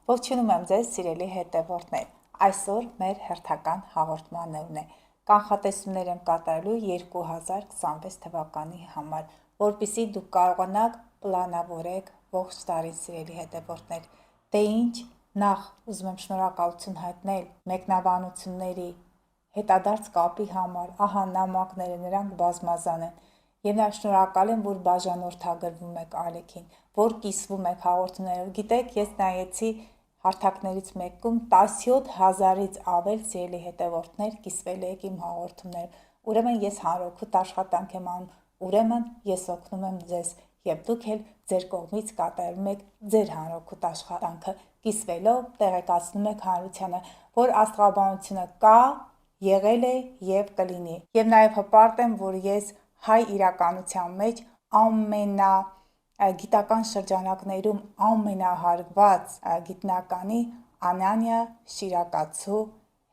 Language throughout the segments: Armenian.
Ողջունում եմ ձեզ, սիրելի հետևորդներ։ Այսօր մեր հերթական հաղորդմանն է։ Կանխատեսումներ եմ կատարելու 2026 թվականի համար, որպեսզի դուք կարողանաք պլանավորեք ողջ տարին, սիրելի հետևորդներ։ Դե ինչ, նախ ուզում եմ շնորհակալություն հայտնել մեկնաբանությունների, հետադարձ կապի համար, ահա նամակները, նրանք բազմազան են։ Եվ նա շնորհակալ եմ, որ բաժանորդագրվում եք Ալեքին, որ կիսվում եք հաղորդումներով։ Գիտեք, ես նայեցի հարթակներից մեկում 17,000-ից ավել սիրելի հետևորդներ կիսվել եք իմ հաղորդումներով։ Ուրեմն ես հանրօգուտ աշխատանք եմ անում, ուրեմն ես օգնում եմ ձեզ, եւ դուք էլ ձեր կողմից կատարում եք ձեր հանրօգուտ աշխատանքը, կիսվելով տեղեկացնում եք հանրությանը, որ աստղաբանությունը կա, եղել է եւ կլինի։ Եվ նաեւ հպարտ եմ, որ ես հայ իրականության մեջ գիտական շրջանակներում ամենահարգված գիտնականի Անանիա Շիրակացու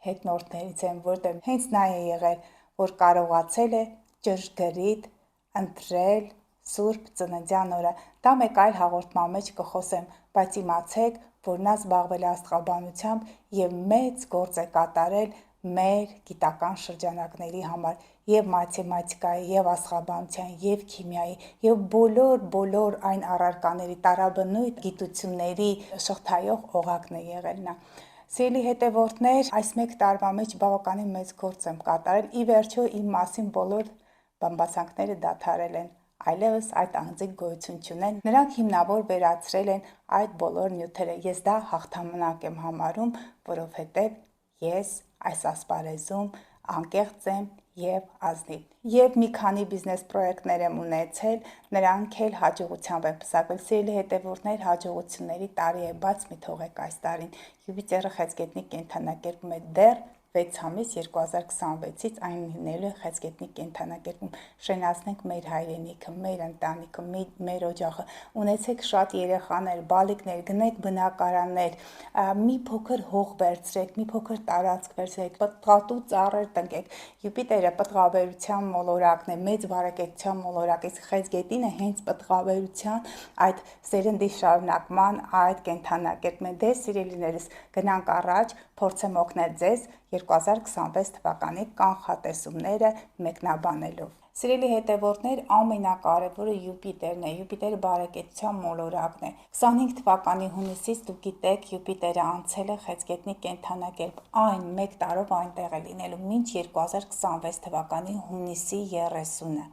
հետնորդներից եմ, որտեղ հենց նա է եղել, որ կարողացել է ճշգրիտ ընտրել Սուրբ Ծննդյան օրը։ Դա մեկ այլ հաղորդման մեջ կխոսեմ, բայց իմացեք, որ նա զբաղվել է աստղաբանությամբ եւ մեծ գործ է կատարել մեր գիտական շրջանակների համար, եւ մաթեմատիկայի, եւ աստղաբանության, եւ քիմիայի, եւ բոլոր այն առարկաների տարաբնույթ գիտությունների շղթայող օղակն է եղել նա։ Սիրելի հետևորդներ, այս մեկ տարվա մեջ բավականին մեծ գործ եմ կատարել, ի վերջո իմ մասին բոլոր բամբասանքները դադարել են, այլևս այդ անձիկ գոյություն չունեն, նրանք հիմնավոր վերացրել են այդ բոլոր նյութերը։ Ես դա հաղթանակ եմ համարում, որովհետև ես այս ասպարեզում անկեղծ եմ եւ ազնիվ։ Եվ մի քանի բիզնես պրոյեկտներ եմ ունեցել, նրանք էլ հաջողությամբ են պսակվել։ Սիրելի հետևորդներ, հաջողությունների տարի է, բայց մի թողեք այս տարին։ Յուպիտերը խեցգետնի կենդանակերպում է դեռ 6 ամիս 2026-ից այն լինելու է խեցգետնի կենդանակերպում։ Շենացնենք մեր հայրենիքը, մեր ընտանիքը, մեր օջախը, ունեցեք շատ երեխաներ, բալիկներ, գնեք բնակարաններ, մի փոքր հող վերցրեք, մի փոքր տարածք վերցրեք, պտղատու ծառեր տնկեք։ Յուպիտերը պտղաբերության մոլորակն է, մեծ բարեկեցության մոլորակ է, խեցգետինը հենց պտղաբերության այդ սերնդի շարունակման այդ կենդանակերպն է։ Դե սիրելիներս, գնանք առաջ, փորձեմ օգնել ձեզ 2026 թվականի կանխատեսումները մեկնաբանելով։ Սիրելի հետևորդներ, ամենակարևորը Յուպիտերն է, Յուպիտերը բարեկեցության մոլորակն է։ 25 թվականի հունիսից դուք գիտեք, Յուպիտերը անցել է խեցգետնի կենդանակերպ, այն մեկ տարով այնտեղ է լինելու մինչ 2026 թվականի հունիսի 30-ը։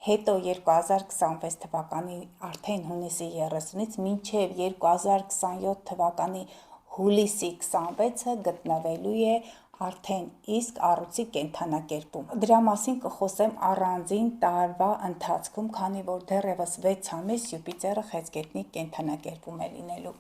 Հետո 2026 թվականի արդեն հունիսի 30-ից մինչև 2027 թվականի հուլիսի 26-ը գտնվելու է արդեն իսկ առուծի կենդանակերպում։ Դրա մասին կխոսեմ առանձին տարվա ընթացքում, քանի որ դեռևս 6 ամիս Յուպիտերը խեցգետնի կենդանակերպում է լինելու։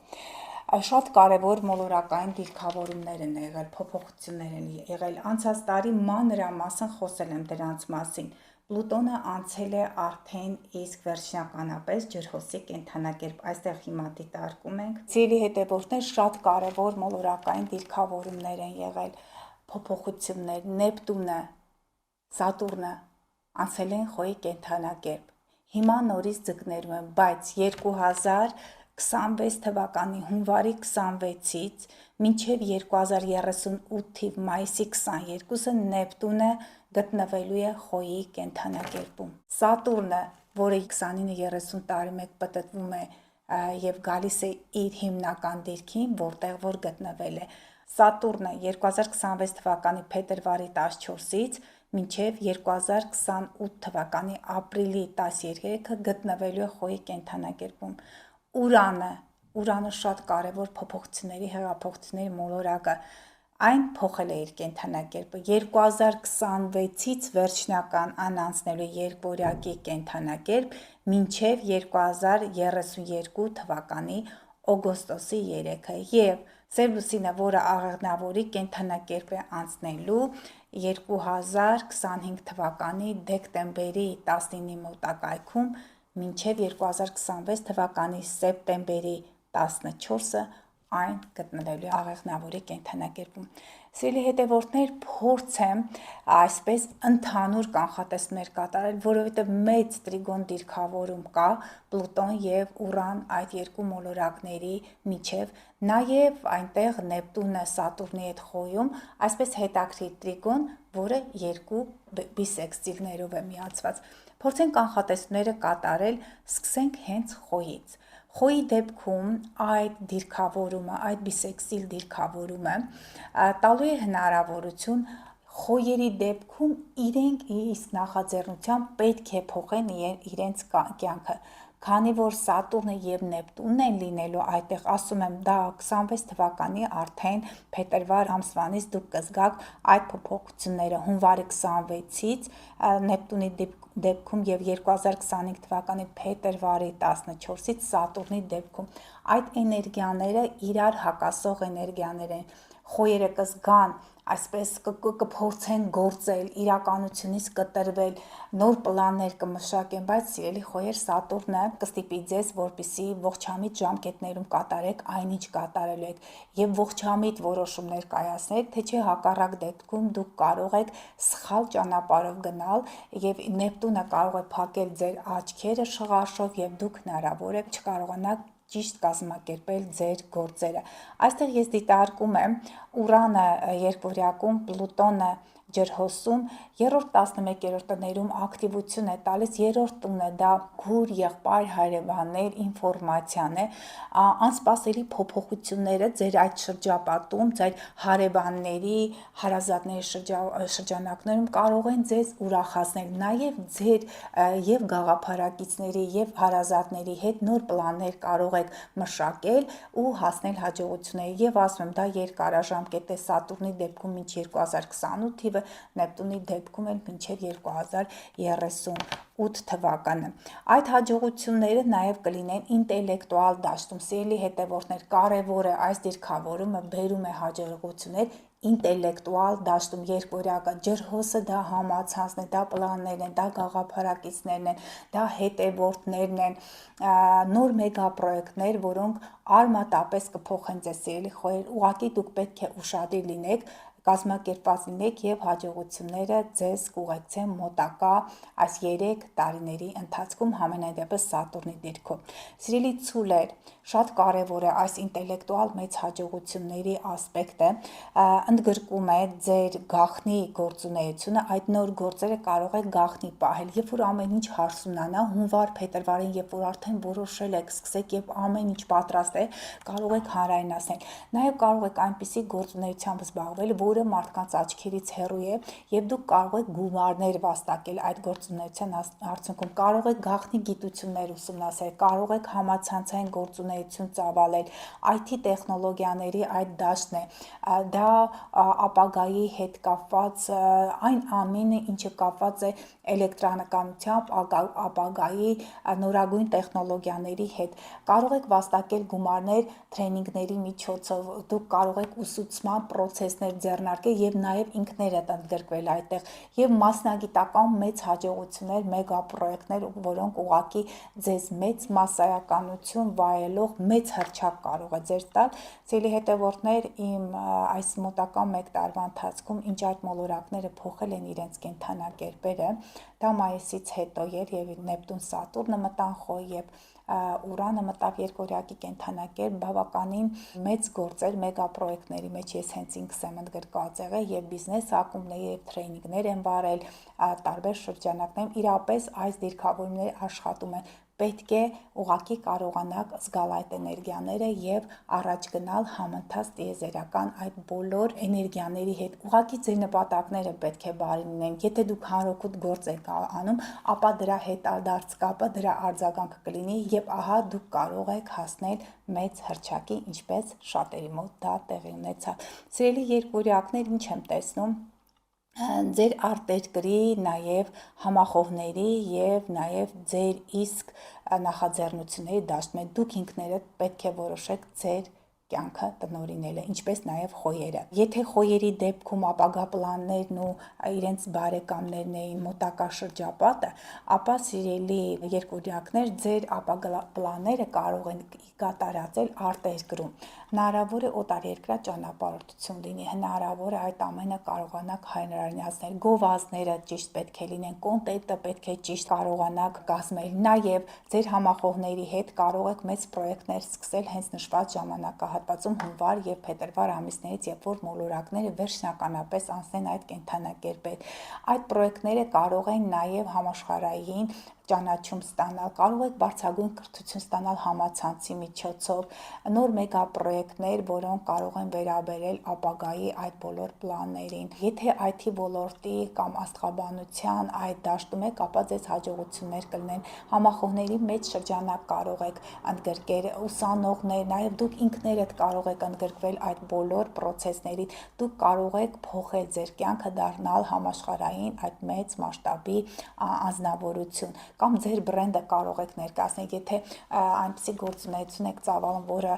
Շատ կարևոր մոլորակային դիրքավորումներ են եղել, փոփոխություններ են եղել։ Անցած տարի մանրամասն խոսել եմ դրանց մասին։ Պլուտոնը անցել է արդեն իսկ վերջնականապես ջրհոսի կենդանակերպ, այստեղ հիմա դիտարկում ենք։ Սիրելի հետևորդներ, շատ կարևոր մոլորակային դիրքավորումներ են եղել, փոփոխություններ։ Նեպտունը, Սատուրնը անցել են խոյի կենդանակերպ։ Հիմա նորից ձգներում են, բայց 2026 թվականի հունվարի 26-ից մինչև 2038 թիվ մայիսի 22-ը Նեպտունը գտնվելու է խոյի կենդանակերպում։ Սատուրնը, որը 29-30 տարի մեկ պտտվում է եւ գալիս է իր հիմնական դիրքին, որտեղ որ գտնվել է։ Սատուրնը 2026 թվականի փետրվարի 14-ից մինչև 2028 թվականի ապրիլի 13-ը գտնվելու է խոյի կենդանակերպում։ Ուրանը շատ կարևոր փոփոխությունների, հեղափոխությունների մոլորակը, այն փոխել է իր կենդանակերպը։ 2026-ից վերջնական անցնելու երկորյակի կենդանակերպ մինչև 2032 թվականի օգոստոսի 3-ը եւ Սև լուսինը, որը աղեղնավորի կենդանակերպ է անցնելու 2025 թվականի դեկտեմբերի 19-ի մոտակայքում մինչև 2026 թվականի սեպտեմբերի 14-ը այն գտնվելու աղեղնավորի կենդանակերպում։ Սիրելի հետևորդներ, փորձեմ այսպես ընդհանուր կանխատեսումներ կատարել, որովհետև մեծ տրիգոն դիրքավորում կա Պլուտոն եւ Ուրան այդ երկու մոլորակների միջև, նաև այնտեղ Նեպտունը Սատուրնի հետ խոյում, այսպես հետաքրքիր տրիգոն, որը երկու բիսեքստիլներով է միացված։ Փորձենք կանխատեսումները կատարել, սկսենք հենց խոյից։ Խոյի դեպքում այդ դիրքավորումը, այդ բիսեքստիլ դիրքավորումը տալու է հնարավորություն խոյերի դեպքում իրենք իսկ նախաձեռնությամբ պետք է փոխեն իրենց կյանքը, քանի որ Սատուրնը եւ Նեպտունն են լինելու այդտեղ, ասում եմ, դա 26 թվականի արդեն փետրվար ամսվանից դուք կզգաք այդ փոփոխությունները հունվարի 26-ից Նեպտունի դեպքում եւ 2025 թվականի փետրվարի 14-ից Սատուրնի դեպքում այդ էներգիաները իրար հակասող էներգիաներ են, խոյերը կզգան, այսպես կփորձեն գործել, իրականությունից կտրվել, նոր պլաններ կմշակեն, բայց սիրելի խոյեր, Սատուրնը կստիպի ձեզ, որպեսզի ողջամիտ ժամկետներում կատարեք այն, ինչ կատարելու եք, եւ ողջամիտ որոշումներ կայացնեք, թե չէ հակառակ դեպքում դուք կարող եք սխալ ճանապարհով գնալ եւ Նեպտունը կարող է փակել ձեր աչքերը շղարշով եւ դուք հնարավոր է չկարողանաք ճիշտ կազմակերպել ձեր գործերը։ Այստեղ ես դիտարկում եմ Ուրանը երկորյակում, Պլուտոնը ջրհոսում, 3-11 տներում ակտիվություն է տալիս, 3-րդ տունը դա քուր, եղբայր, հարևաններ, ինֆորմացիան է, անսպասելի փոփոխությունները ձեր այդ շրջապատում, ձեր հարևանների, հարազատների շրջանակներում կարող են ձեզ ուրախացնել, նաև ձեր եւ գաղափարակիցների եւ հարազատների հետ նոր պլաններ կարող եք մշակել ու հասնել հաջողությունների, եւ ասում եմ, դա երկարաժամկետ է Սատուրնի դեպքում մինչ 2028 թիվը, Նեպտունի դեպքում էլ մինչև 2038 թվականը։ Այդ հաջողությունները նաև կլինեն ինտելեկտուալ դաշտում։ Սիրելի հետևորդներ, կարևոր է այս դիրքավորումը բերում է հաջողություններ ինտելեկտուալ դաշտում, երկորյակը ջրհոսը դա համացանցն է, դա պլաններն են, դա գաղափարակիցներն են, դա հետևորդներն են, նոր մեգապրոյեկտներ, որոնք արմատապես կփոխեն ձեզ, սիրելի խոյեր, ուղղակի դուք պետք է ուշադիր լինեք, կազմակերպված լինեք եւ հաջողությունները ձեզ կուղեկցեն մոտակա այս 3 տարիների ընթացքում, համենայն դեպս Սատուրնի դիրքով։ Սիրելի ցուլեր, շատ կարևոր է այս ինտելեկտուալ մեծ հաջողությունների ասպեկտը, ընդգրկում է ձեր գաղտնի գործունեությունը, այդ նոր գործերը կարող եք գաղտնի պահել, երբ որ ամեն ինչ հարսունանա, հունվար, փետրվարին, երբ որ արդեն որոշել եք, սկսեք եւ ամեն ինչ պատրաստ է, կարող եք հանրայնացնել։ Նաեւ կարող եք այնպիսի գործունեությամբ զբաղվել, որը մարդկանց աչքերից հեռու է եւ դուք կարող եք գումարներ վաստակել այդ գործունեության արդյունքում, կարող եք գաղտնի գիտություններ ուսումնասիրել, կարող եք համացանցային գործունեություն ծավալել, IT տեխնոլոգիաների այդ դաշտն է, դա ապագայի հետ կապված այն ամենը, ինչը կապված է էլեկտրականությամբ, ապագայի նորագույն տեխնոլոգիաների հետ, կարող եք վաստակել գումարներ տրեյնինգների միջոցով, դուք կարող եք ուսուցման պրոցեսներ ձեռնարկել եւ նաեւ ինքներդ ընդգրկվել այդտեղ եւ մասնագիտական մեծ հաջողություններ, մեգապրոյեկտներ, որոնք ուղղակի ձեզ մեծ մասսայականություն վայելող մեծ հռչակ կարող է ձեր տալ։ Սիրելի հետևորդներ, իմ այս մոտակա 1 տարվա ընթացքում ինչ այդ մոլորակները փոխել են իրենց կենդանակերպերը, դա մայիսից հետո էր եւ Նեպտուն Սատուրնը մտան խոյ եւ Ուրանը մտավ երկորյակի կենդանակերպ, բավականին մեծ գործեր, մեգապրոյեկտների մեջ ես հենց ինքս եմ ընդգրկված եղել եւ բիզնես ակումբներ եւ տրեյնինգներ եմ վարել տարբեր շրջանակներում, իրապես այս դիրքավորումները աշխատում են, պետք է ուղղակի կարողանաք զգալ այդ էներգիաները եւ առաջ գնալ համընթաց տիեզերական այդ բոլոր էներգիաների հետ, ուղղակի ձեր նպատակները պետք է բարի լինեն, եթե դուք հանրօգուտ գործ եք անում, ապա դրա հետադարձ կապը, դրա արձագանքը կլինի եւ ահա դուք կարող եք հասնել մեծ հռչակի, ինչպես շատերի մոտ դա տեղի ունեցավ։ Սիրելի երկորյակներ, ինչ եմ տեսնում, ձեր արտերկրի, նաև համախոհների եւ նաև ձեր իսկ նախաձեռնությունների դաշտում դուք ինքներդ պետք է որոշեք ձեր կյանքը տնօրինելը, ինչպես նաև խոյերը։ Եթե խոյերի դեպքում ապագա պլաններն ու իրենց բարեկամներն էին մոտակա շրջապատը, ապա սիրելի երկուրյակներ, ձեր ապագա պլանները կարող են կատարածել արտերկրում։ Հնարավոր է օտարերկրյա ճանապարհորդություն լինի, հնարավոր է այդ ամենը կարողանաք հանրայնացնել, գովազդները ճիշտ պետք է լինեն, կոնտենտը պետք է ճիշտ կարողանաք կազմել։ Նաև ձեր համախոհների հետ կարող եք մեծ պրոյեկտներ սկսել հենց նշված ժամանակահատվածում հունվար եւ փետրվար ամիսներից, երբ որ մոլորակները վերջնականապես անցնեն այդ կենդանակերպեր։ Այդ պրոյեկտները կարող են նաև համաշխարհային ճանաչում ստանալ, կարող եք բարձրագույն կրթություն ստանալ համացանցի միջոցով, նոր մեգապրոյեկտներ, որոնք կարող են վերաբերել ապագայի այդ բոլոր պլաններին։ Եթե IT ոլորտի կամ աստղաբանության այդ դաշտում եք, ապա ձեզ հաջողություններ կլինեն։ Համախոհների մեջ շրջանակ կարող եք ընդգրկել ուսանողներ, նաև դուք ինքներդ կարող եք ընդգրկվել այդ բոլոր process-ներին, դուք կարող եք փոխել ձեր կյանքը, դառնալ համաշխարհային այդ մեծ մասշտաբի անձնավորություն, կամ ձեր բրենդը կարող եք ներկայացնել, եթե այնպիսի գործունեություն եք ծավալում, որը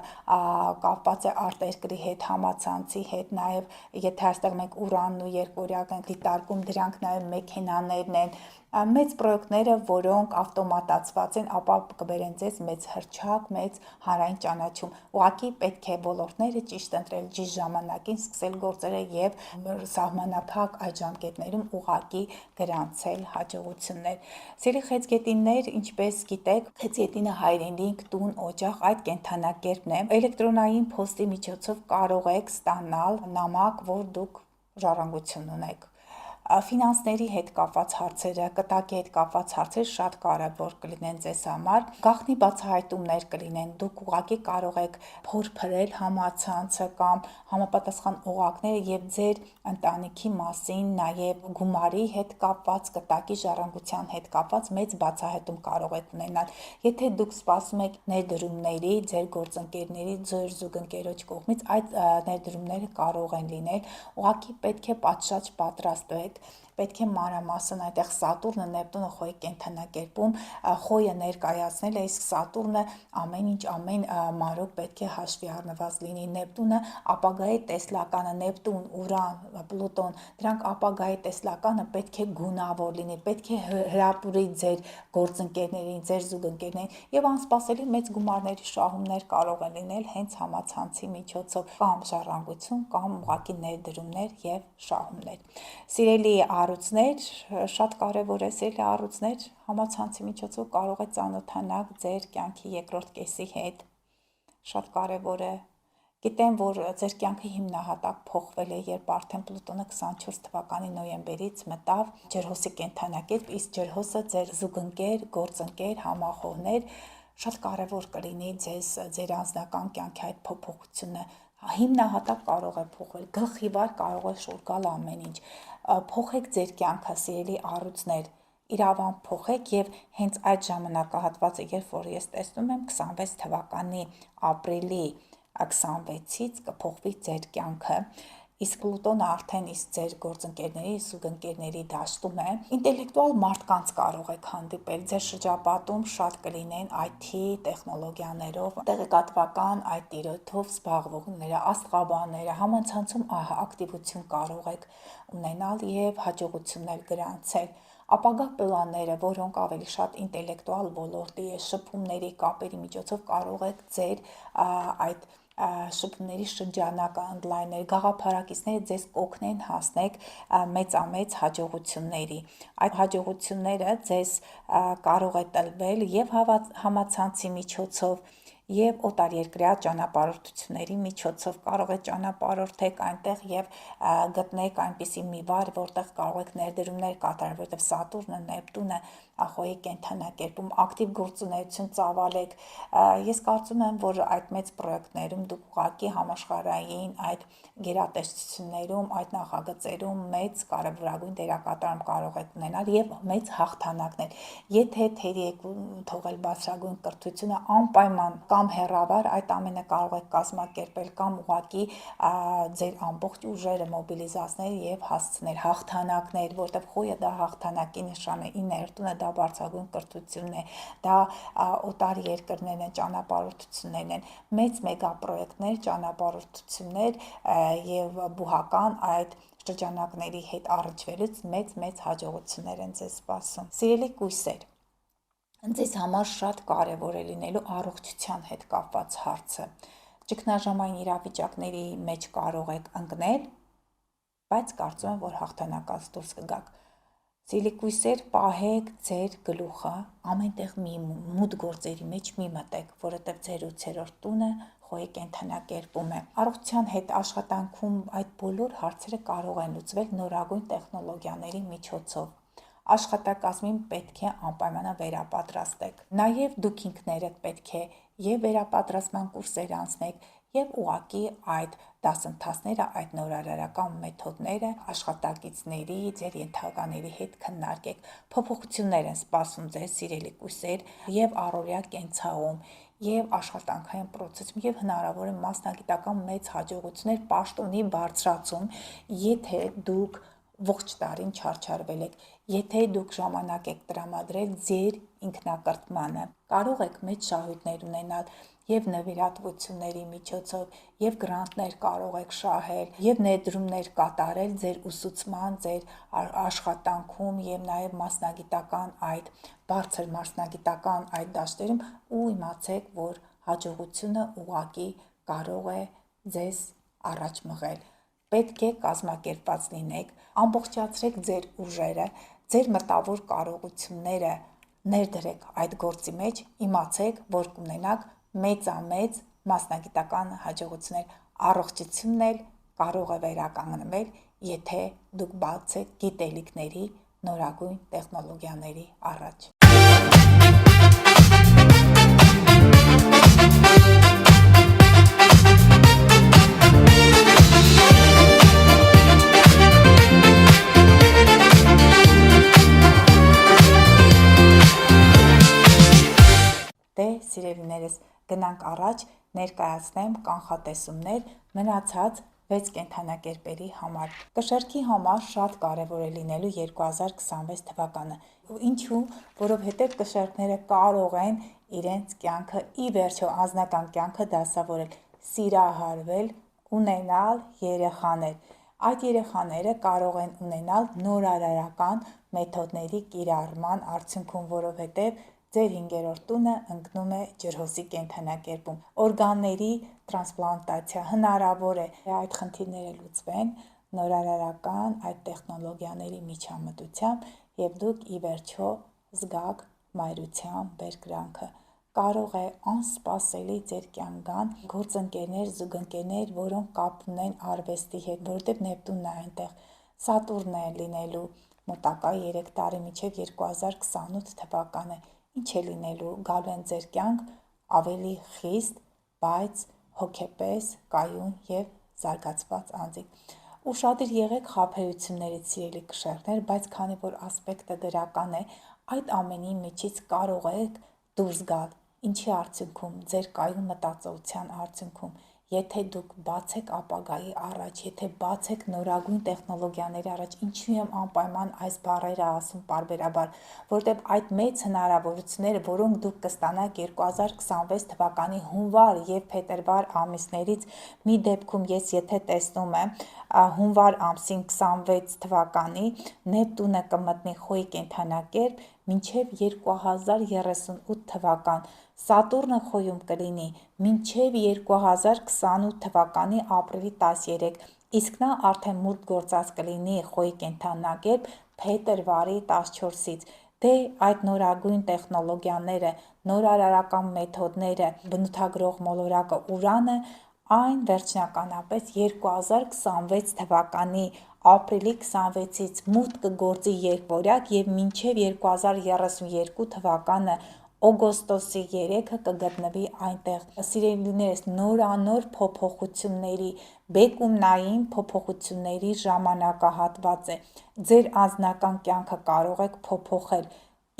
կապված է արտերկրի հետ, համացանցի հետ, նաև եթե այստեղ մենք ուրանն ու երկօրյակ ենք դիտարկում, դրանք նաև մեքենաներն են, մեծ պրոյեկտները, որոնք ավտոմատացված են, ապա կբերեն ձեզ մեծ հռչակ, մեծ հանրային ճանաչում։ Ուղղակի պետք է ոլորտները ճիշտ ընտրել, ճիշտ ժամանակին սկսել գործերը եւ սահմանափակ այդ ժամկետներում ուղղակի գրանցել հաջողություններ։ Սիրելի խեցգետիններ, ինչպես գիտեք, խեցգետինը հայրենիք, տուն, օջախ այդ կենդանակերպն է։ Էլեկտրոնային փոստի միջոցով կարող եք ստանալ նամակ, որ դուք ժառանգություն ունեք։ Ֆինանսների հետ կապված հարցերը, կտակի հետ կապված հարցերը շատ կարևոր կլինեն ձեզ համար։ Գաղտնի բացահայտումներ կլինեն, դուք ուղղակի կարող եք փորփրել համացանցը կամ համապատասխան օղակները եւ ձեր ընտանիքի մասին, նաև գումարի հետ կապված, կտակի ժառանգության հետ կապված մեծ բացահայտում կարող եք ունենալ։ Եթե դուք սպասում եք ներդրումների, ձեր գործընկերների, ձեր զուգընկերոջ կողմից, այդ ներդրումները կարող են լինել, ուղղակի պետք է պատշաճ պատրաստվեք, պետք է մանրամասն այդտեղ Սատուրնը, Նեպտունը խոյի կենդանակերպում խոյը ներկայացնել է, իսկ Սատուրնը ամեն ինչ ամեն մանրոք պետք է հաշվի առնված լինի։ Նեպտունը ապագայի տեսլականը, Նեպտուն, Ուրան, Պլուտոն, դրանք ապագայի տեսլականը պետք է գունավոր լինի, պետք է հրապուրի ձեր գործընկերներին, ձեր զուգընկերներին եւ անսպասելի մեծ գումարների շահումներ կարող են լինել հենց համացանցի միջոցով, կամ ժառանգություն, կամ ուղղակի ներդրումներ եւ շահումներ։ Սիրելի առույցներ, շատ կարևոր է, սիրելի առույցներ, համացանցի միջոցով կարող եք ծանոթանալ ձեր կյանքի երկրորդ կեսի հետ։ Շատ կարևոր է։ Գիտեմ, որ ձեր կյանքը հիմնահատակ փոխվել է, երբ արդեն Պլուտոնը 24 թվականի նոյեմբերից մտավ Ջրհոսի կենդանակերպ, իսկ Ջրհոսը ձեր զուգընկեր, գործընկեր, համախոհներ, շատ կարևոր կլինի ձեր անձնական կյանքի այդ փոփոխությունը։ Հիմնահատակ կարող է փոխվել, գլխիվար կարող է շուռ գալ ամեն ինչ։ Փոխեք ձեր կյանքը, սիրելի առույցներ, իրավամբ փոխեք եւ հենց այդ ժամանակահատվածը, երբ որ ես տեսնում եմ 26 թվականի ապրիլի 26-ից կփոխվի ձեր կյանքը, իսկ Պլուտոնը արդեն իսկ ձեր գործընկերների, զուգընկերների դաշտում է, ինտելեկտուալ մարդկանց կարող եք հանդիպել, ձեր շրջապատում շատ կլինեն IT տեխնոլոգիաներով, տեղեկատվական այդ տիրույթով զբաղվողները, աստղաբանները, համացանցում ակտիվություն կարող եք ունենալ եւ հաջողություններ գրանցել։ Ապագա պլանները, որոնք ավելի շատ ինտելեկտուալ ոլորտի շփումների, կապերի միջոցով կարող եք ձեր այդ շփումների շրջանակը ընդլայնել, գաղափարակիցները ձեզ կօգնեն հասնել մեծամեծ հաջողությունների։ Այդ հաջողությունները ձեզ կարող է տրվել եւ համացանցի միջոցով, եւ օտարերկրյա ճանապարհորդությունների միջոցով կարող է ճանապարհորդեք այնտեղ եւ գտնեք այնպիսի մի վայր, որտեղ կարող եք ներդրումներ կատարել, որտեղ Սատուրնը, Նեպտունը խոյի կենդանակերպում ակտիվ գործունեություն ծավալեք։ Ես կարծում եմ, որ այդ մեծ պրոյեկտներում դուք ուղղակի համաշխարհային այդ գերատեսչություններում, այդ նախագծերում մեծ կարևորագույն դերակատարում կարող եք ունենալ եւ մեծ հաղթանակներ։ Եթե թերի եք թողել բարձրագույն կրթությունը, անպայման կամ հեռավար այդ ամենը կարող եք կազմակերպել կամ ուղղակի ձեր ամբողջ ուժերը մոբիլիզացնել եւ հասցնել հաղթանակներ, որտեղ խոյը դա հաղթանակի նշան է, ներտունը դա բարձրագույն կրթությունն է, դա օտար երկրներն են, ճանապարհորդություններն են, մեծ մեգապրոյեկտներ, ճանապարհորդություններ եւ բուհական այդ շրջանակների հետ առնչվելուց մեծ հաջողություններ են ձեզ սպասում։ Սիրելի կույսեր, ձեզ համար շատ կարևոր է լինելու առողջության հետ կապված հարցը։ Ճգնաժամային իրավիճակների մեջ կարող եք ընկնել, բայց կարծում եմ, որ հաղթանակած դուրս կգաք։ Սիրելի կույսեր, պահեք ձեր գլուխը, ամենտեղ մի մութ գործերի մեջ մի մտեք, որովհետև ձեր 8-րդ տունը խոյի կենդանակերպում է։ Առողջության հետ աշխատանքում այդ բոլոր հարցերը կարող են լուծվել նորագույն տեխնոլոգիաների միջոցով։ Աշխատակազմին պետք է անպայմանորեն վերապատրաստեք։ Նաև դուք ինքներդ պետք է եւ վերապատրաստման կուրսեր անցնեք եւ ուղղակի այդ դասընթացները, այդ նորարարական մեթոդները աշխատակիցների, ձեր ենթակաների հետ քննարկեք։ Փոփոխություններ են սպասում ձեզ, սիրելի կույսեր, եւ առօրյա կենցաղում, եւ աշխատանքային process-ում, եւ հնարավոր է մասնագիտական մեծ հաջողություններ պաշտոնի բարձրացում, եթե դուք ողջ տարին չարչարվել եք, եթե դուք ժամանակ եք տրամադրել ձեր ինքնակրթմանը, կարող եք մեծ շահույթներ ունենալ եւ նվիրատվությունների միջոցով, եւ գրանտներ կարող եք շահել, եւ ներդրումներ կատարել ձեր ուսուցման, ձեր աշխատանքում եւ նաեւ մասնագիտական այդ բարձր մասնագիտական այդ դաշտերում ու իմացեք, որ հաջողությունը ուղղակի կարող է ձեզ առաջ մղել։ Պետք է կազմակերպված լինեք, ամբողջացրեք ձեր ուժերը, ձեր մտավոր կարողությունները ներդրեք այդ գործի մեջ, իմացեք, որ կունենաք մեծամեծ մասնագիտական հաջողություններ, առողջությունն էլ կարող է վերականգնվել, եթե դուք բացեք գիտելիքների, նորագույն տեխնոլոգիաների առաջ։ Սիրելիներս, գնանք առաջ, ներկայացնեմ կանխատեսումներ մնացած 6 կենդանակերպերի համար։ Կշեռքի համար շատ կարևոր է լինելու 2026 թվականը։ Ինչու՞, որովհետև կշեռքները կարող են իրենց կյանքը ի վերջո անձնական կյանքը դասավորել, սիրահարվել, ունենալ երեխաներ։ Այդ երեխաները կարող են ունենալ նորարարական մեթոդների կիրառման արդյունքում, որովհետև ձեր 5-րդ տունը ընկնում է ջրհոսի կենդանակերպում։ Օրգանների տրանսպլանտացիա հնարավոր է այդ խնդիրները լուծվեն նորարարական այդ տեխնոլոգիաների միջամտությամբ եւ դուք ի վերջո զգաք մայրության բերկրանքը։ Կարող է անսպասելի ձեր կյանք գան գործընկերներ, զուգընկերներ, որոնք կապ ունեն արվեստի հետ, որովհետև Նեպտունն է այնտեղ, Սատուրնն է լինելու մոտակա 3 տարի մինչև 2028 թվականը։ Ինչ է լինելու, գալու են ձեր կյանք ավելի խիստ, բայց հոգեպես կայուն եւ զարգացված անձիկ։ Ուշադիր եղեք խաբեություններից, սիրելի կշեռքներ, բայց քանի որ ասպեկտը դրական է, այդ ամենի միջից կարող եք դուրս գալ։ Ինչի արդյունքում, ձեր կայուն մտածողության արդյունքում, եթե դուք բացեք ապագայի առաջ, եթե բացեք նորագույն տեխնոլոգիաների առաջ, ինչու եմ անպայման այս բառերը ասում պարբերաբար, որտեղ այդ մեծ հնարավորությունները, որոնք դուք կստանաք 2026 թվականի հունվար եւ փետրվար ամիսներից, մի դեպքում ես եթե տեսնում եմ հունվար ամսին 26 թվականի Նեպտունը կմտնի խոյի կենդանակերպ մինչև 2038 թվական, Սատուրնը խոյում կլինի մինչև 2028 թվականի ապրիլի 13, իսկ նա արդեն մուտք գործած կլինի խոյի կենդանակերպ փետրվարի 14-ից։ Դե այդ նորագույն տեխնոլոգիաները, նորարարական մեթոդները, բնութագրող մոլորակը Ուրանը այն վերջնականապես 2026 թվականի ապրիլի 26-ից մուտք կգործի երկվորյակ եւ մինչև 2032 թվականը օգոստոսի 3-ը կգտնվի այնտեղ։ Սիրելիներս, նորանոր փոփոխությունների, բեկումնային փոփոխությունների ժամանակահատված է։ Ձեր անձնական կյանքը կարող եք փոփոխել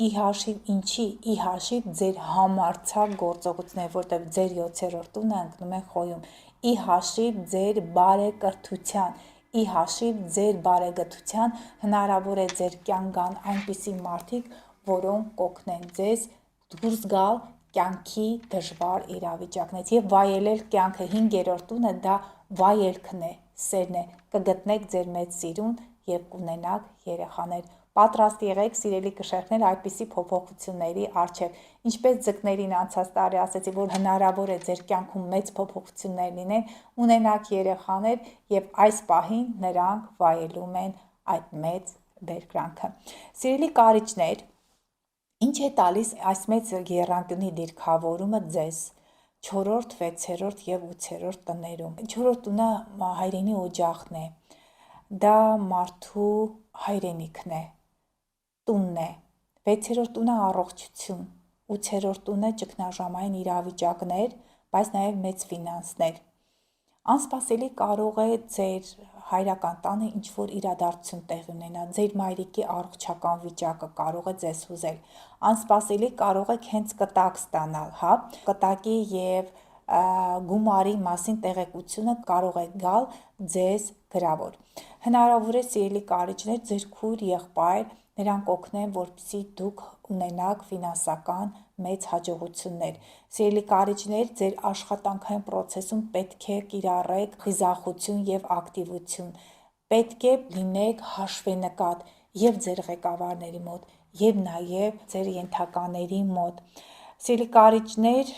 ի հաշիվ ինչի, ի հաշիվ ձեր համարձակ գործողություններ, որտեղ ձեր 7-րդ տունը ընկնում է խոյում, ի հաշիվ ձեր բարեկրթության, ի հաշիվ ձեր բարեգթության, հնարավոր է ձեր կյանք գան այնպիսի մարդիկ, որոնք կօգնեն ձեզ դուրս գալ կյանքի դժվար իրավիճակներից եւ վայելել կյանքը 5-րդ տունը դա վայելքն է, սերն է, կգտնեք ձեր մեծ սիրուն եւ կունենաք երեխաներ։ Պատրաստ եղեք, սիրելի կշերտներ, այդպիսի փոփոխությունների առջև։ Ինչպես ձկներին անցած տարի ասեցի, որ հնարավոր է ձեր կյանքում մեծ փոփոխություններ լինեն, ունենաք երեխաներ եւ այս պահին նրանք վայելում են այդ մեծ բերկրանքը։ Սիրելի կարիճներ, ինչ է տալիս այս մեծ եռանկյունի դիրքավորումը ձեզ 4-րդ, 6-րդ եւ 8-րդ տներում։ 4-րդ տունը հայրենի օջախն է։ Դա մարդու հայրենիքն է, տունն է, 6-րդ տունը առողջություն, 8-րդ տունը ճգնաժամային իրավիճակներ, բայց նաև մեծ ֆինանսներ։ Անսպասելի կարող է ձեր հայրական տանը ինչ-որ իրադարձություն տեղի ունենա, ձեր մայրիկի առողջական վիճակը կարող է ձեզ հուզել, անսպասելի կարող եք հենց կտակ ստանալ, հա, կտակի եւ գումարի մասին տեղեկությունը կարող է գալ ձեզ գրավոր։ Հնարավոր է, սիրելի կարիճներ, ձեր քույր, եղբայր, նրանք օգնեն, որպեսզի դուք ունենաք ֆինանսական մեծ հաջողություններ։ Սիրելի կարիճներ, ձեր աշխատանքային process-ում պետք է կիրառեք խիզախություն եւ ակտիվություն։ Պետք է լինեք հաշվենկատ եւ ձեր ղեկավարների մոտ, եւ նաեւ ձեր ենթակաների մոտ։ Սիրելի կարիճներ,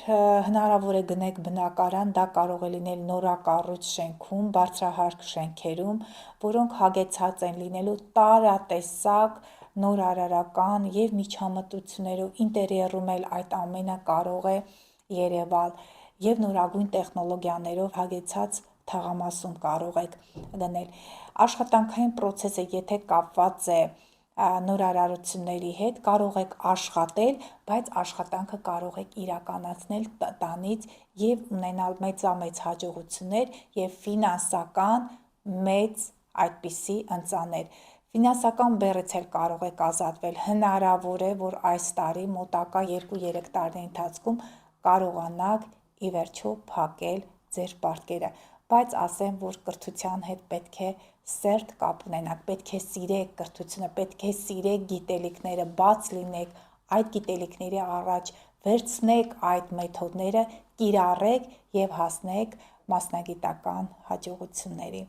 հնարավոր է գնեք բնակարան, դա կարող է լինել նորակառույց շենքում, բարձրահարկ շենքերում, որոնք հագեցած են լինելու տարատեսակ նորարարական եւ միջամտություններով, ինտերիերում էլ այդ ամենը կարող է երևալ եւ նորագույն տեխնոլոգիաներով հագեցած թաղամասում կարող եք գնել։ Աշխատանքային process-ը եթե կապված է նորարարությունների հետ, կարող եք աշխատել, բայց աշխատանքը կարող եք իրականացնել տանից եւ ունենալ մեծամեծ հաջողություններ եւ ֆինանսական մեծ այդպիսի ընծաներ։ Ֆինանսական բեռից էլ կարող եք ազատվել, հնարավոր է, որ այս տարի մոտակա 2-3 տարիների ընթացքում կարողանաք ի վերջո փակել ձեր պարտքերը, բայց ասեմ, որ կրթության հետ պետք է սերտ կապ ունենաք, պետք է սիրեք կրթությունը, պետք է սիրեք գիտելիքները, բաց լինեք այդ գիտելիքների առաջ, վերցնեք այդ մեթոդները, կիրառեք եւ հասնեք մասնագիտական հաջողությունների։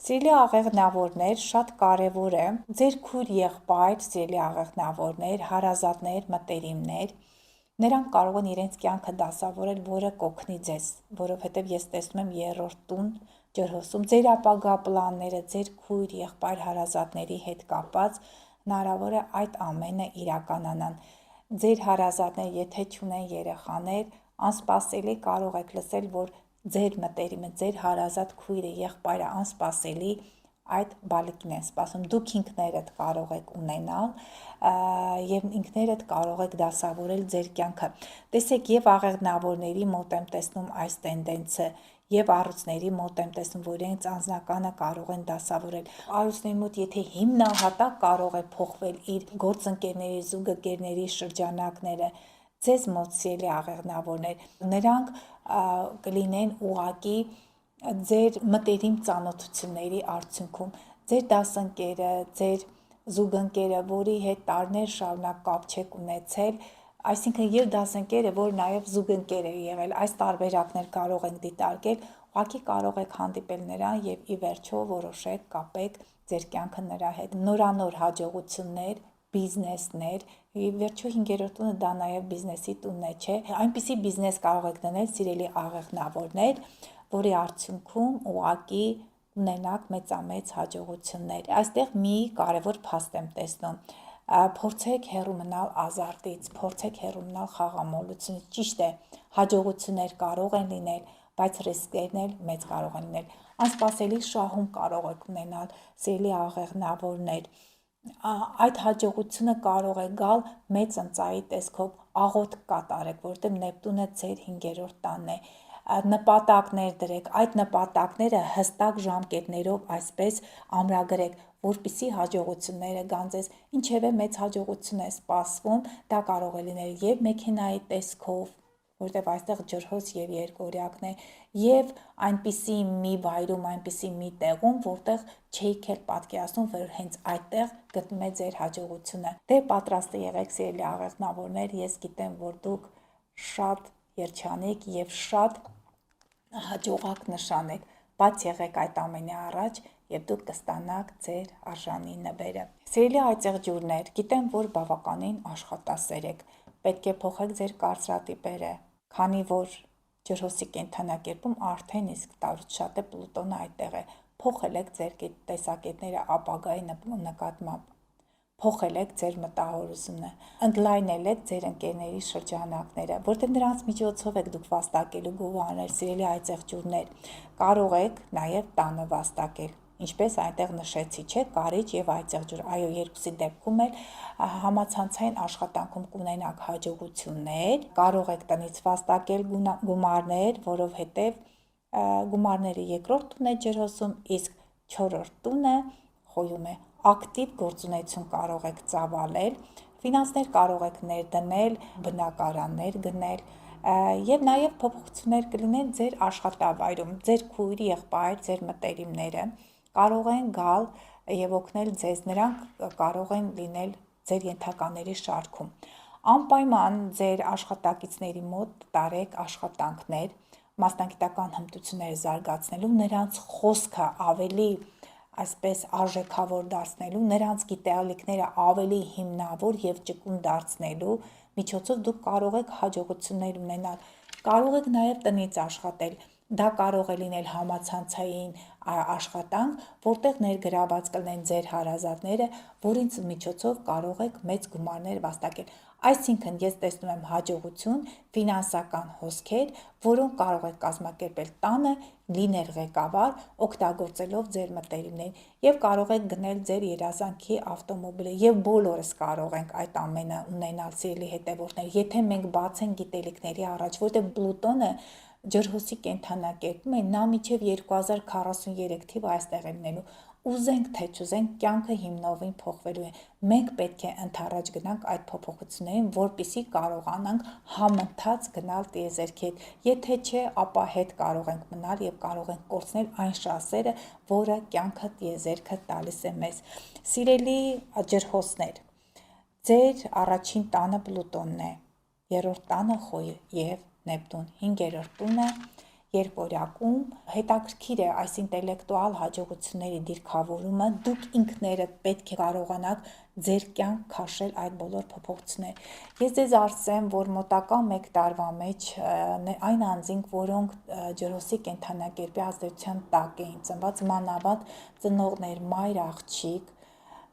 Սիրելի աղեղնավորներ, շատ կարևոր է ձեր քույր եղբայր, սիրելի աղեղնավորներ, հարազատներ, մտերիմներ, նրանք կարող են իրենց կյանքը դասավորել, որը կօգնի ձեզ, որովհետև ես տեսնում եմ 3-րդ տուն ջրհոսում ձեր ապագա պլանները, ձեր քույր, եղբայր, հարազատների հետ կապած հնարավոր է այդ ամենը իրականանան։ Ձեր հարազատները, եթե չունեն երեխաներ, անսպասելի կարող եք լսել, որ ձեր մտերիմը, ձեր հարազատ քույրը, եղբայրը անսպասելի այդ բալիկին են սպասում, դուք ինքներդ կարող եք ունենալ եւ ինքներդ կարող եք դասավորել ձեր կյանքը։ Տեսեք, եւ աղեղնավորների մոտ եմ տեսնում այս տենդենսը, եւ առյուծների մոտ եմ տեսնում, որ իրենց անձնականը կարող են դասավորել։ Առյուծների մոտ եթե հիմնահատակ կարող է փոխվել իր գործընկերների, զուգընկերների շրջանակները, ձեզ մոտ սիրելի աղեղնավորներ, նրանք կլինեն ուղակի ձեր մտերիմ ծանոթությունների արդյունքում, ձեր դասընկերը, ձեր զուգընկերը, որի հետ տարիներ շարունակ կապ չեք ունեցել, այսինքն եւ դասընկերը, որ նաեւ զուգընկեր է եղել, այս տարբերակներ կարող ենք դիտարկել, ուղղակի կարող եք հանդիպել նրան եւ ի վերջո որոշեք կապեք ձեր կյանքը նրա հետ։ Նորանոր հաջողություններ, բիզնեսներ, ի վերջո 5-րդ տունը դա նաեւ բիզնեսի տունն է, չէ՞։ Այնպիսի բիզնես կարող եք դնել, սիրելի աղեղնավորներ, որի արդյունքում ուղղակի ունենաք մեծամեծ հաջողություններ։ Այստեղ մի կարևոր փաստ եմ տեսնում։ Փորձեք հեռու մնալ ազարտից, փորձեք հեռու մնալ խաղամոլությունից։ Ճիշտ է, հաջողություններ կարող են լինել, բայց ռիսկերն էլ մեծ կարող են լինել։ Անսպասելի շահում կարող եք ունենալ, սիրելի աղեղնավորներ։ Այդ հաջողությունը կարող է գալ մեծ ընծայի տեսքով, աղոթք կատարեք, որտեղ Նեպտունը ձեր 5-րդ տանն է։ նպատակներ դրեք, այդ նպատակները հստակ ժամկետներով այսպես ամրագրեք, որպիսի հաջողությունները գան ձեզ, ինչևէ մեծ հաջողություն է սպասվում, դա կարող է լինել եւ մեքենայի տեսքով, որտեղ այստեղ ջրհոս եւ երկօրյակն է, եւ այնպիսի մի վայրում, այնպիսի մի տեղում, որտեղ չէիք էլ պատկերացնում, որ հենց այդտեղ գտնում է ձեր հաջողությունը։ Դե պատրաստ եղեք, սիրելի աղեղնավորներ, ես գիտեմ, որ դուք շատ երջանիկ եւ շատ հաջողակ նշան եք, բաց եղեք այդ ամենի առաջ եւ դուք կստանաք ձեր արժանի նվերը։ Սիրելի այծեղ ջուրներ, գիտեմ, որ բավականին աշխատասեր եք, պետք է փոխեք ձեր կարծրատիպերը, քանի որ ջրհոսի կենդանակերպում արդեն իսկ տարուց շատ է Պլուտոնը այդտեղ է, փոխել եք ձեր տեսակետները ապագայի նկատմամբ, փոխել եք ձեր մտահորությունը, ընդլայնել եք ձեր ընկերների շրջանակները, որտեղ նրանց միջոցով եք դուք վաստակելու գովաներ, սիրելի այծեղ ջուրներ, կարող եք նաև տանը վաստակել, ինչպես այնտեղ նշեցի, չէ, կարիճ եւ այծեղ ջուր, այո, երկուսի դեպքում էլ համացանցային աշխատանքում կունենաք հաջողություններ, կարող եք տնից վաստակել գումարներ, որովհետեւ գումարները երկրորդ տուն է ջրհոսում, իսկ չորրորդ տունը խոյում է, ակտիվ գործունեություն կարող եք ծավալել, ֆինանսներ կարող եք ներդնել, բնակարաններ գնել, եւ նաեւ փոփոխություններ կլինեն ձեր աշխատավայրում, ձեր քույր, եղբայր, ձեր մտերիմները կարող են գալ եւ օգնել ձեզ, նրանք կարող են լինել ձեր ենթակաների շարքում։ Անպայման ձեր աշխատակիցների մոտ տարեք աշխատանքներ, մասնագիտական հմտությունները զարգացնելու, նրանց խոսքը ավելի այսպես արժեքավոր դարձնելու, նրանց գիտելիքները ավելի հիմնավոր եւ ճկուն դարձնելու միջոցով դուք կարող եք հաջողություններ ունենալ, կարող եք նաեւ տնից աշխատել, դա կարող է լինել համացանցային աշխատանք, որտեղ ներգրաված կլինեն ձեր հարազատները, որին միջոցով կարող եք մեծ գումարներ վաստակել։ Այսինքն ես տեսնում եմ հաջողություն, ֆինանսական հոսքեր, որոնք կարող եք կազմակերպել տանը, լինել ղեկավար, օգտագործելով ձեր մտերիմներին եւ կարող եք գնել ձեր երազանքի ավտոմոբիլը եւ բոլորս կարող ենք այդ ամենը ունենալ, սիրելի հետևորդներ, եթե մենք բացենք գիտելիքների առաջ, որտեղ Պլուտոնը ջրհոսի կենդանակերպում է, նա մինչև 2043 թիվը այստեղ է լինելու, ուզենք թե չուզենք, կյանքը հիմնովին փոխվելու է, մենք պետք է ընդառաջ գնանք այդ փոփոխություններին, որպեսզի կարողանանք համընթաց գնալ տիեզերքի հետ, եթե չէ, ապա հետ կարող ենք մնալ եւ կարող ենք կորցնել այն շանսերը, որը կյանքը տիեզերքը տալիս է մեզ։ Սիրելի ջրհոսներ, ձեր առաջին տանը Պլուտոնն է, երրորդ տանը Խոյ եւ Նեպտուն, 5-րդ տունը երկօրյակում հետաքրքիր է այս ինտելեկտուալ հաջողությունների դիրքավորումը, դուք ինքներդ պետք է կարողանաք ձեր կյանք քաշել այդ բոլոր փոփոխությունները։ Ես ձեզ ասեմ, որ մոտակա 1 տարվա մեջ այն անձինք, որոնք ջրհոսի կենդանակերպի ազդեցության տակ էին ծնված, մանավանդ ծնողներ, մայր, աղջիկ,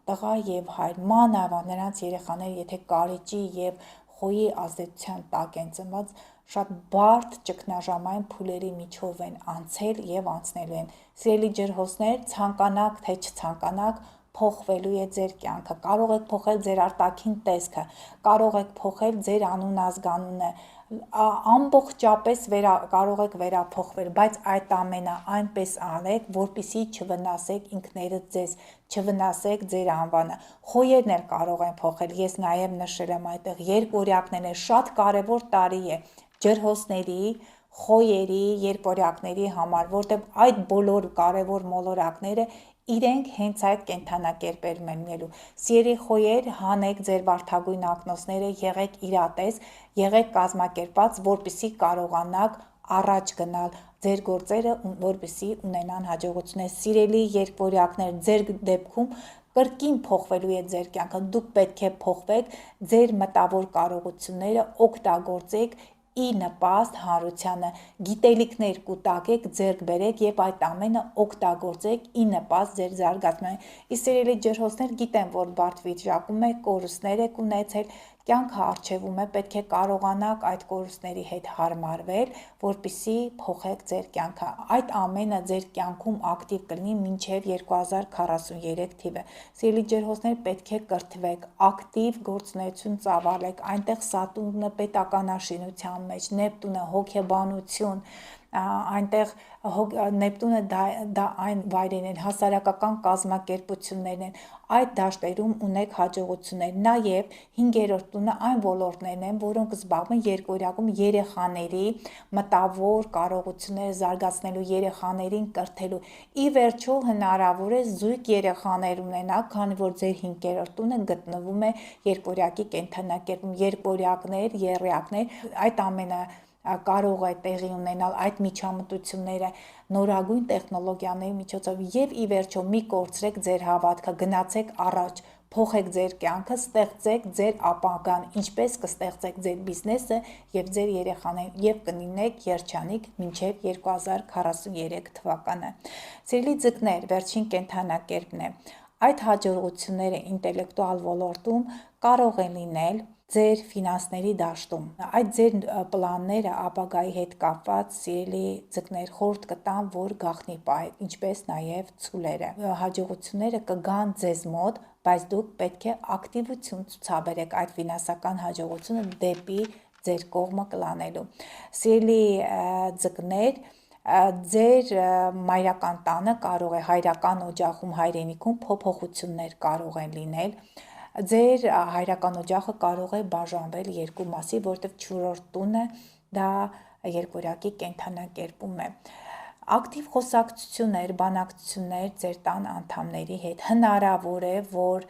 տղա եւ հայր, մանավանդ նրանց երեխաները, եթե կարիճի եւ խոյի ազդեցության տակ են ծնված, շատ բարդ ճգնաժամային փուլերի միջով են անցել եւ անցնելու են։ Սիրելի ջրհոսներ, ցանկանաք թե չցանկանաք, փոխվելու է ձեր կյանքը, կարող եք փոխել ձեր արտաքին տեսքը, կարող եք փոխել ձեր անուն ազգանունը, ամբողջապես կարող եք վերափոխվել, բայց այդ ամենը այնպես անեք, որպեսզի չվնասեք ինքներդ ձեզ, չվնասեք ձեր անվանը։ Խոյերն էլ կարող են փոխել, ես նաև նշել եմ այդտեղ, երկօրյակներն է, շատ կարևոր տարի է ջրհոսների, խոյերի, երկօրյակների համար, որտեղ այդ բոլոր կարևոր մոլորակները իրենք հենց այդ կենդանակերպերում են լինելու։ Սիրելի խոյեր, հանեք ձեր վարդագույն ակնոցները, եղեք իրատես, եղեք կազմակերպած, որպեսզի կարողանաք առաջ գնալ ձեր գործերը, որպեսզի ունենան հաջողություններ։ Սիրելի երկօրյակներ, ձեր դեպքում կրկին փոխվելու է ձեր կյանքը, դուք պետք է փոխվեք, ձեր մտավոր կարողությունները օգտագործեք ի նպաստ հանրությանը, գիտելիքներ կուտակեք, ձեռք բերեք եւ այդ ամենը օգտագործեք ի նպաստ ձեր զարգացմանը։ Իսկ սիրելի ջրհոսներ, գիտեմ, որ բարդ վիճակում եք, կորուստներ եք ունեցել, կյանքը առջևում է, պետք է կարողանաք այդ կորուստների հետ հարմարվել, որպեսզի փոխեք ձեր կյանքը։ Այդ ամենը ձեր կյանքում ակտիվ կլինի մինչև 2043 թիվը։ Սիրելի ջրհոսներ, պետք է կրթվեք, ակտիվ գործունեություն ծավալեք, այնտեղ Սատուրնը պետականաշինության մեջ, Նեպտունը հոգեբանություն, այնտեղ Նեպտունը դա այն վայրերն են, հասարակական կազմակերպություններն են, այդ դաշտերում ունեք հաջողություններ, նաև 5-րդ տունը այն ոլորտներն են, որոնք զբաղվում են երկրորյակում երեխաների մտավոր կարողությունները զարգացնելու, երեխաներին կրթելու։ Ի վերջո հնարավոր է զույգ երեխաներ ունենալ, քանի որ ձեր 5-րդ տունը գտնվում է երկրորյակի կենդանակերպում, երկրորյակներ, եռյակներ, այդ ամենը կարող է տեղի ունենալ այդ միջամտությունները նորագույն տեխնոլոգիաների միջոցով եւ ի վերջո մի կորցրեք ձեր հավատքը, գնացեք առաջ, փոխեք ձեր կյանքը, ստեղծեք ձեր ապագան, ինչպես կստեղծեք ձեր բիզնեսը եւ ձեր երեխաներին եւ կլինեք երջանիկ մինչեւ 2043 թվականը։ Սիրելի ձկներ, վերջին կենդանակերպն է։ Այդ հաջողությունները ինտելեկտուալ ոլորտում կարող են լինել ձեր ֆինանսների դաշտում։ Այդ ձեր պլանները ապագայի հետ կապված սիրելի ձկներ խորհուրդ կտան, որ գաղտնի պահեք, ինչպես նաև ցուլերը։ Հաջողությունները կգան ձեզ մոտ, բայց դուք պետք է ակտիվություն ցուցաբերեք այդ ֆինանսական հաջողությունը դեպի ձեր կողմը կլանելու։ Սիրելի ձկներ, ձեր մայրական տանը կարող է հայրական օջախում հայրենիքում փոփոխություններ կարող են լինել, ձեր հայրական օջախը կարող է բաժանվել երկու մասի, որտեղ 4-րդ տունը դա երկրորյակի կենդանակերպում է։ Ակտիվ խոսակցություններ, բանակցություններ ձեր տան անդամների հետ, հնարավոր է, որ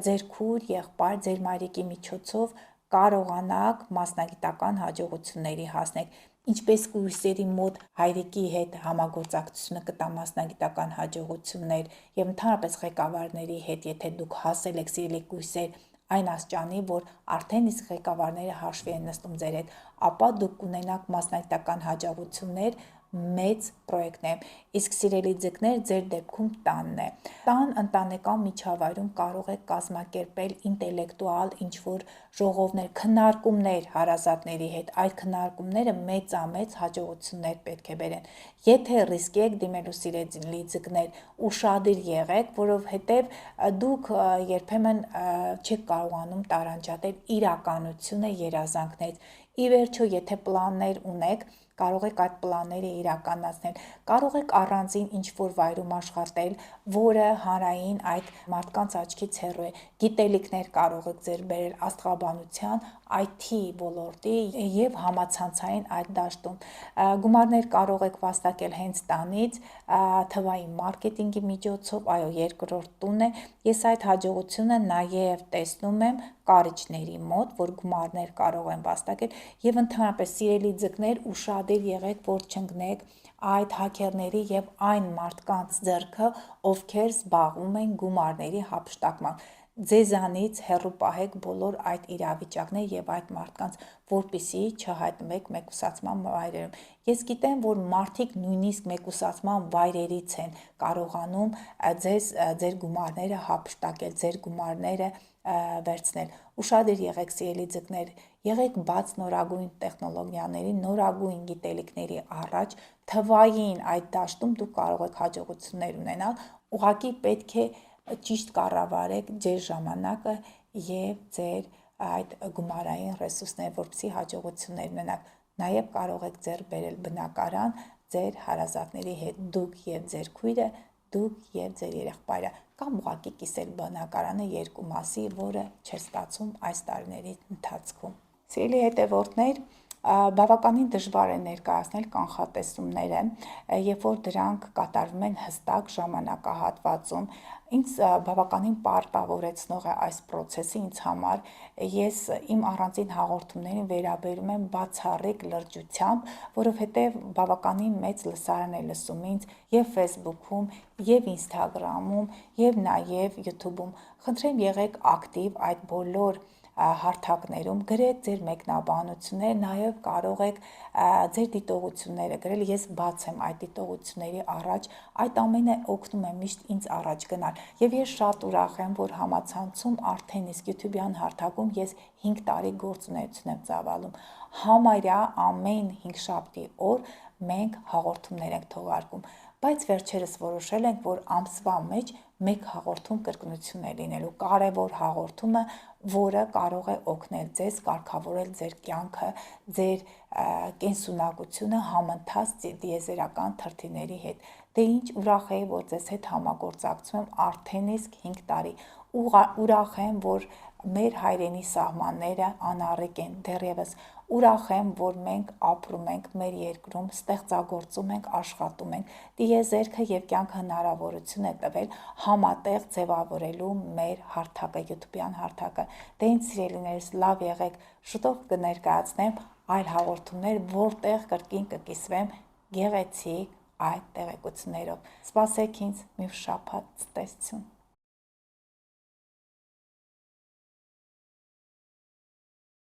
ձեր քույր, եղբայր, ձեր մայրիկի միջոցով կարողանաք մասնագիտական հաջողությունների հասնել, ինչպես կույսերի մոտ հայրիկի հետ համագործակցությունը կտա մասնագիտական հաջողություններ եւ ընդհանրապես ղեկավարների հետ, եթե դուք հասել եք սիրելի կույսեր այն աստիճանի, որ արդեն իսկ ղեկավարները հաշվի են նստում ձեր հետ, ապա դուք կունենաք մասնագիտական հաջողություններ մեծ պրոյեկտներ, իսկ սիրելի ձկներ ձեր դեպքում տանն է։ Տան ընտանեկան միջավայրում կարող եք կազմակերպել ինտելեկտուալ ինչ-որ ժողովներ, քննարկումներ հարազատների հետ, այդ քննարկումները մեծամեծ հաջողություններ պետք է բերեն։ Եթե ռիսկի եք դիմելու սիրելի ձկներ, ուշադիր եղեք, որովհետև դուք երբեմն չեք կարողանում տարանջատել իրականությունը երազանքներից։ Ի վերջո, եթե պլաններ ունեք, կարող եք այդ պլանները իրականացնել, կարող եք առանձին ինչ-որ վայրում աշխատել, որը հանրային այդ մարդկանց աչքից հեռու է, գիտելիքներ կարող եք ձեռք բերել աստղաբանության, IT ոլորտի եւ համացանցային այդ դաշտում։ Գումարներ կարող եք վաստակել հենց տանից, թվային մարքեթինգի միջոցով, այո, երկրորդ տուն է։ Ես այդ հաջողությունը նաև տեսնում եմ կարիճների մոտ, որ գումարներ կարող են վաստակել եւ ընդհանրապես սիրելի ձկներ ուշադիր եղեք, որ չընկնեք այդ հաքերների եւ այն մարդկանց ձեռքը, ովքեր զբաղվում են գումարների հափշտակմամբ։ Ձեզանից հեռու պահեք բոլոր այդ իրավիճակներ եւ այդ մարդկանց, որպիսի չհայտնվեք մեկուսացման վայրերում։ Ես գիտեմ, որ մարդիկ նույնիսկ մեկուսացման վայրերից են կարողանում ձեր գումարները հափշտակել, ձեր գումարները վերցնել։ Ուշադիր եղեք սիրելի ձկներ, եղեք բաց նորագույն տեխնոլոգիաների, նորագույն գիտելիքների առաջ, թվային այդ դաշտում դուք կարող եք հաջողություններ ունենալ, ուղղակի պետք է ճիշտ կառավարեք ձեր ժամանակը եւ ձեր այդ գումարային ռեսուրսները, որպեսզի հաջողություններ ունենաք։ Նաեւ կարող եք ձեռք բերել բնակարան ձեր հարազատների հետ, դուք եւ ձեր քույրը, դուք եւ ձեր երեխայրը, կամ ուղղակի կիսել բնակարանը երկու մասի, որը չէր ստացվում այս տարիների ընթացքում։ Սիրելի հետևորդներ, բավականին դժվար է ներկայացնել կանխատեսումները, երբ որ դրանք կատարվում են հստակ ժամանակահատվածում։ Ինձ բավականին պարտավորեցնող է այս process-ը ինձ համար։ Ես իմ առանձին հաղորդումներին վերաբերում եմ բացառիկ լրջությամբ, որովհետև բավականին մեծ լսարան է լսում ինձ եւ Facebook-ում, եւ Instagram-ում, եւ նաեւ YouTube-ում։ Խնդրեմ եղեք ակտիվ այդ բոլոր հարթակներում, գրեք ձեր մեկնաբանությունները, նաև կարող եք ձեր դիտողությունները գրել, ես բաց եմ այդ դիտողությունների առաջ, այդ ամենը օգնում է միշտ ինձ առաջ գնալ, եւ ես շատ ուրախ եմ, որ համացանցում արդեն իսկ YouTube-յան հարթակում ես 5 տարի գործունեություն եմ ծավալում, համարյա ամեն 5 շաբթի օր մենք հաղորդումներ ենք թողարկում, բայց վերջերս որոշել ենք, որ ամսվա մեջ մեկ հաղորդում կրկնություն է լինելու, կարևոր հաղորդումը, որը կարող է օգնել ձեզ կարգավորել ձեր կյանքը, ձեր կենսունակությունը համընթաց դիեզերական թրթիների հետ։ Դե ինչ ուրախ եի, որ ձեզ հետ համագործակցում եմ արդեն իսկ 5 տարի։ Ուրախ եմ, որ մեր հայրենի սահմանները անառիկ են դեռևս, ուրախ եմ, որ մենք ապրում ենք մեր երկրում, ստեղծագործում ենք, աշխատում ենք, տիեզերքը և կյանքը հնարավորություն է տվել համատեղ ձևավորելու մեր հարթակը, յութուբյան հարթակը։ Դե ինձ սիրելիներս, լավ եղեք, շուտով կներկայացնեմ այլ հաղորդումներ, որտեղ կրկին կկիսվեմ գեղեցիկ այդ տեղեկություններով։ Սպասեք ինձ, մյուս շաբաթ, ցտեսություն։